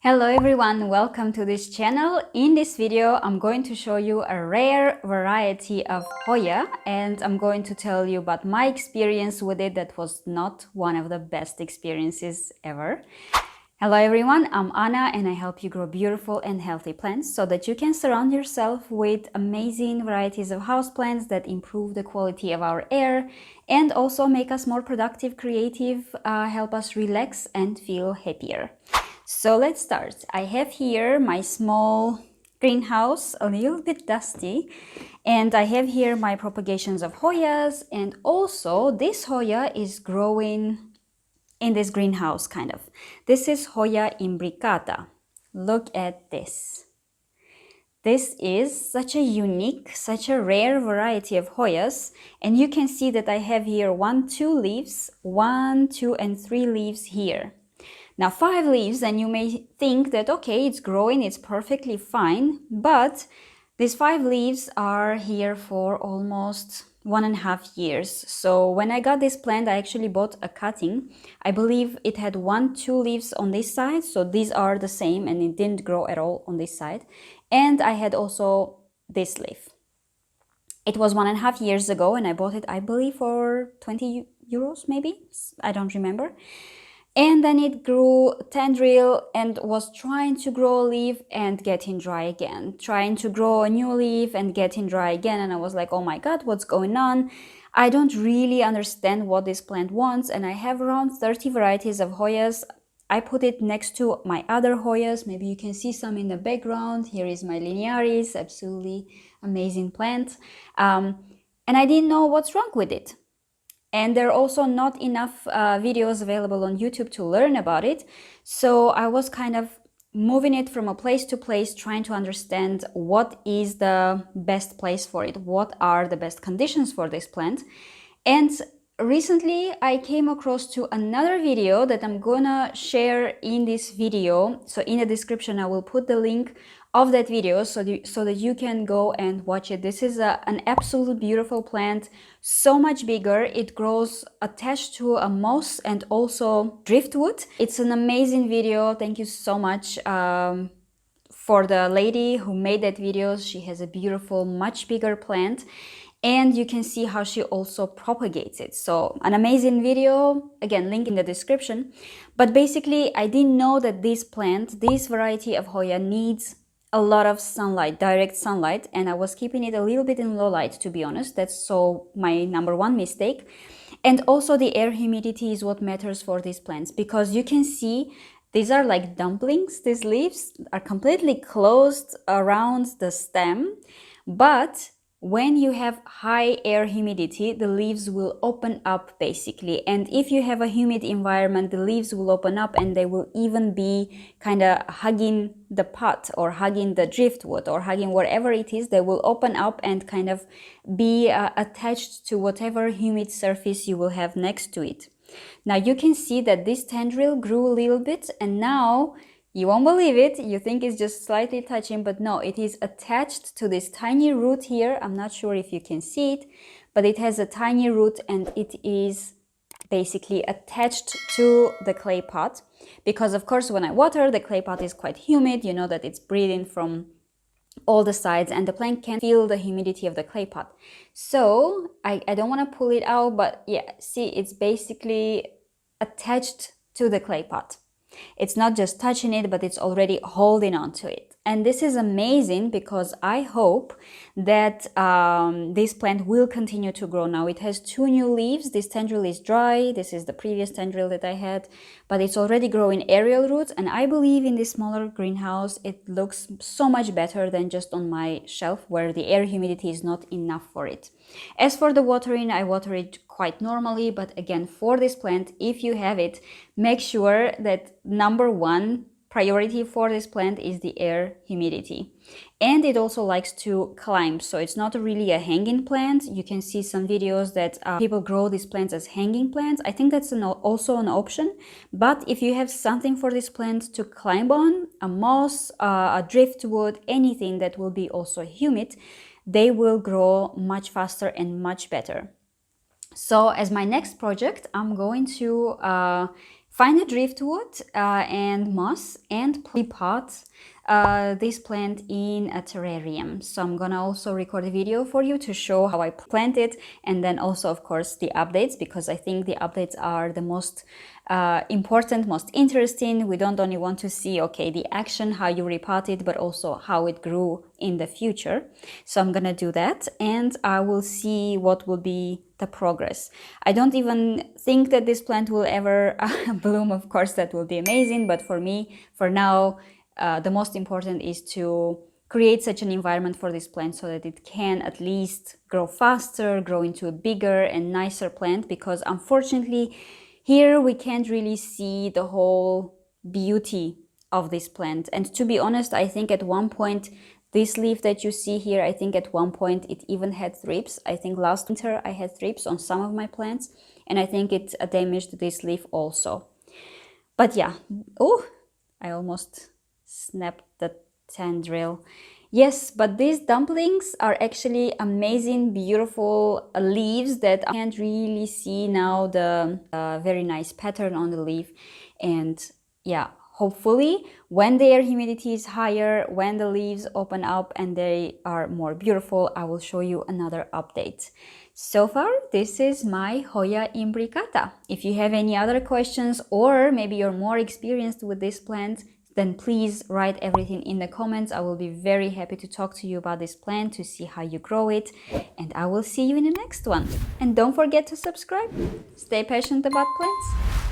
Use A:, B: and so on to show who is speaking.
A: Hello everyone, welcome to this channel. In this video, I'm going to show you a rare variety of Hoya and I'm going to tell you about my experience with it that was not one of the best experiences ever. Hello everyone, I'm Anna and I help you grow beautiful and healthy plants so that you can surround yourself with amazing varieties of houseplants that improve the quality of our air and also make us more productive, creative, help us relax and feel happier. So let's start. I have here my small greenhouse, a little bit dusty, and I have here my propagations of Hoyas, and also this Hoya is growing in this greenhouse kind of. This is Hoya imbricata. Look at this. This is such a unique, such a rare variety of Hoyas, and you can see that I have here 1, 2 leaves, 1, 2, and 3 leaves here. Now 5 leaves, and you may think that okay, it's growing, it's perfectly fine, but these 5 leaves are here for almost 1.5 years. So when I got this plant, I actually bought a cutting. I believe it had 1, 2 leaves on this side, so these are the same and it didn't grow at all on this side. And I had also this leaf. It was 1.5 years ago and I bought it, I believe, for 20 euros maybe, I don't remember. And then it grew tendril and was trying to grow a leaf and getting dry again, trying to grow a new leaf and getting dry again. And I was like, oh my God, what's going on? I don't really understand what this plant wants. And I have around 30 varieties of Hoyas. I put it next to my other Hoyas. Maybe you can see some in the background. Here is my Linearis, absolutely amazing plant. And I didn't know what's wrong with it. And there are also not enough videos available on YouTube to learn about it. So I was kind of moving it from a place to place, trying to understand what is the best place for it, what are the best conditions for this plant. And recently I came across to another video that I'm gonna share in this video. So in the description I will put the link of that video so that you can go and watch it. This is an absolute beautiful plant, so much bigger. It grows attached to a moss and also driftwood. It's an amazing video. Thank you so much for the lady who made that video. She has a beautiful, much bigger plant. And you can see how she also propagates it. So an amazing video, again, link in the description. But basically, I didn't know that this plant, this variety of Hoya, needs a lot of sunlight, direct sunlight, and I was keeping it a little bit in low light, to be honest. That's so my number one mistake. And also the air humidity is what matters for these plants, because you can see these are like dumplings. These leaves are completely closed around the stem, but when you have high air humidity, the leaves will open up basically. And if you have a humid environment, the leaves will open up and they will even be kind of hugging the pot or hugging the driftwood or hugging whatever it is. They will open up and kind of be attached to whatever humid surface you will have next to it. Now you can see that this tendril grew a little bit, and now you won't believe it, you think it's just slightly touching, but no, it is attached to this tiny root here. I'm not sure if you can see it, but it has a tiny root and it is basically attached to the clay pot. Because of course, when I water, the clay pot is quite humid. You know that it's breathing from all the sides and the plant can feel the humidity of the clay pot. So I don't want to pull it out, but yeah, see, it's basically attached to the clay pot. It's not just touching it, but it's already holding on to it. And this is amazing because I hope that this plant will continue to grow. Now it has 2 new leaves. This tendril is dry. This is the previous tendril that I had, but it's already growing aerial roots. And I believe in this smaller greenhouse, it looks so much better than just on my shelf where the air humidity is not enough for it. As for the watering, I water it quite normally, but again, for this plant, if you have it, make sure that number one priority for this plant is the air humidity. And it also likes to climb, so it's not really a hanging plant. You can see some videos that people grow these plants as hanging plants. I think that's also an option, but if you have something for this plant to climb on, a moss, a driftwood, anything that will be also humid, they will grow much faster and much better. So as my next project, I'm going to Find a driftwood and moss and pot this plant in a terrarium. So I'm gonna also record a video for you to show how I plant it, and then also of course the updates, because I think the updates are the most important, most interesting. We don't only want to see, okay, the action, how you repot it, but also how it grew in the future. So I'm gonna do that, and I will see what will be the progress. I don't even think that this plant will ever bloom. Of course, that will be amazing, but for me, for now, the most important is to create such an environment for this plant so that it can at least grow faster, grow into a bigger and nicer plant, because unfortunately here we can't really see the whole beauty of this plant. And to be honest, I think at one point this leaf that you see here, I think at one point it even had thrips. I think last winter I had thrips on some of my plants, and I think it damaged this leaf also. But yeah, oh, I almost snapped the tendril. Yes, but these dumplings are actually amazing, beautiful leaves that I can't really see now the very nice pattern on the leaf. And yeah, hopefully when their humidity is higher, when the leaves open up and they are more beautiful, I will show you another update. So far, this is my Hoya imbricata. If you have any other questions, or maybe you're more experienced with this plant, then please write everything in the comments. I will be very happy to talk to you about this plant, to see how you grow it, and I will see you in the next one. And don't forget to subscribe. Stay passionate about plants.